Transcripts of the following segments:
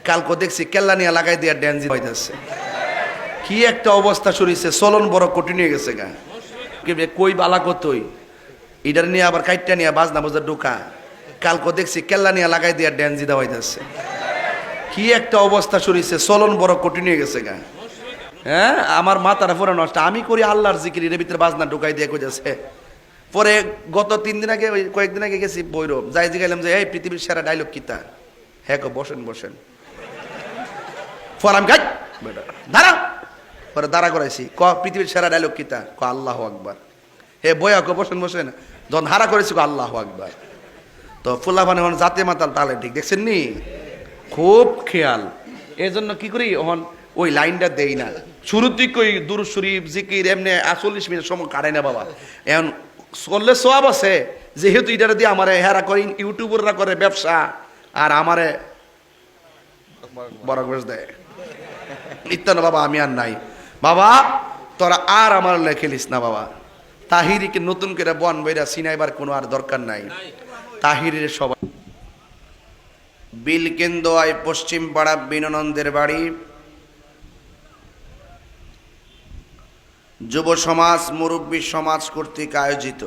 কালকে দেখছি কেল্লা নিয়ে লাগাই দিয়া ড্যান্স হইতেছে। কি একটা অবস্থা শুরুছে, চলন বড় কঠিন হয়ে গেছে গা। কই বালা কতই ইডার নিয়ে আবার কাইটটা নিয়ে বাজনা বাজার ঢোকা। কালকে দেখছি কেল্লা নিয়ে লাগাই দিয়া ড্যান্স দিতে হইতেছে। কি একটা অবস্থা শুরুছে, চলন বড় কঠিন হয়ে গেছে গা। হ্যাঁ, আমার মাথাটা পুরো নষ্ট। আমি করি আল্লাহর জিকির, এর ভিতরে বাজনা ঢুকাই দিয়ে কইতেছে। পরে গত 3 দিন আগে, কয়েকদিন আগে গেছি বৈরব, যাই জিগাইলাম যে এই পৃথিবীর সেরা ডায়লগ কিতা। হ্যাঁ গো, বসেন বসেন। ফরাম গাই বেটা দাঁড়া। পরে দাঁড়া করাইছি, ক পৃথিবীর সেরা ডায়লগ কিতা, ক আল্লাহু আকবার। হে বয়া ক বসেন বসেন। যখন হারা করেছি ক আল্লাহু আকবার। তো ফুলাফানে জাতে মাতাল তালে ঠিক দেখছেন নি, খুব খেয়াল। এই জন্য কি করি ওহন ওই লাইনটা দেই না শুরুতেই, কই দুরূদ শরীফ জিকির এমনি 40 মিনিট সময় কাটে না বাবা। এখন করলে সওয়াব আছে, যেহেতু এটা দিয়ে আমারে হেরা করি, ইউটিউবাররা করে ব্যবসা, আর আমারে বড় করে দেয় ইত্যাদি। বাবা আমি আর নাই বাবা, তোরা আর আমার লেখেলিস না বাবা। তাহিরিকে নতুন করে বন বইরা সিনাইবার কোনো আর দরকার নাই। তাহিরের সবাই বিলকেন্দোয়ায় পশ্চিম পাড়া বিননন্দের বাড়ি যুব সমাজ মুরব্বী সমাজ কর্তৃক আয়োজিত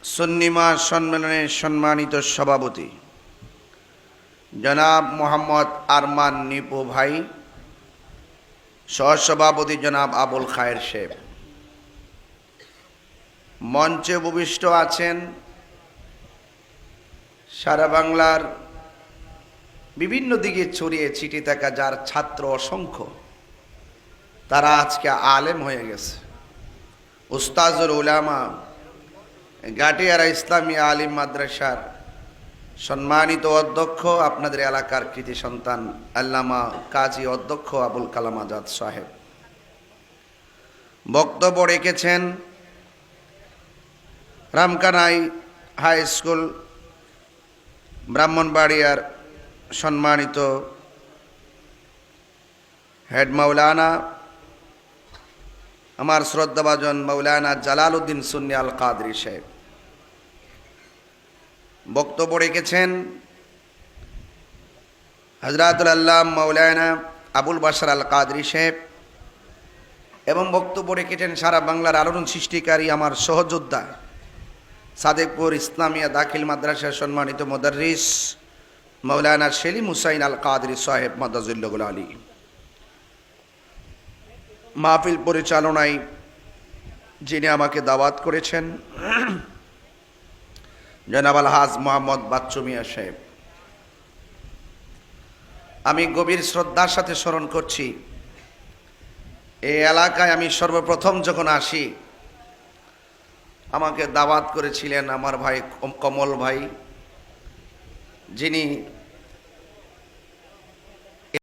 সুন্নিমা সম্মেলনের সম্মানিত সভাপতি জনাব মোহাম্মদ আরমান নিপু ভাই, সহসভাপতি জনাব আবুল খায়ের সাহেব, মঞ্চে উপবিষ্ট আছেন সারা বাংলার বিভিন্ন দিকে ছড়িয়ে ছিটিয়ে থাকা যার ছাত্র অসংখ্য, তারা আজকে আলেম হয়ে গেছে। উস্তাজুল উলামা গাটিয়ারা ইসলামী আলিম মাদ্রাসার সম্মানিত অধ্যক্ষ, আপনাদের এলাকার কৃতি সন্তান আল্লামা কাজী অধ্যক্ষ আবুল কালাম আজাদ সাহেব বক্তব্য রেখেছেন। রামকানাই হাই স্কুল ব্রাহ্মণবাড়িয়ার সম্মানিত হেড মাওলানা, আমার শ্রদ্ধাভাজন মাওলানা জালাল উদ্দিন সুন্নি আল কাদরি সাহেব বক্তব্য রেখেছেন। হযরতুল আল্লামা মাওলানা আবুল বাশার আল কাদরি সাহেব, এবং বক্তব্য রেখেছেন সারা বাংলার আলোড়ন সৃষ্টিকারী আমার সহযোদ্ধা সাদেকপুর ইসলামিয়া দাখিল মাদ্রাসার সম্মানিত মুদাররিস মাওলানা সেলিম হুসাইন আল কাদরি সাহেব মাদাজুল্লাহুল আলী। মাহফিল পরিচালনায় যিনি আমাকে দাওয়াত করেছেন জনাব আলহাজ মোহাম্মদ বাচ্চু মিয়া সাহেব, আমি গভীর শ্রদ্ধার সাথে স্মরণ করছি, এই এলাকায় আমি সর্বপ্রথম যখন আসি আমাকে দাওয়াত করেছিলেন আমার ভাই কমল ভাই, যিনি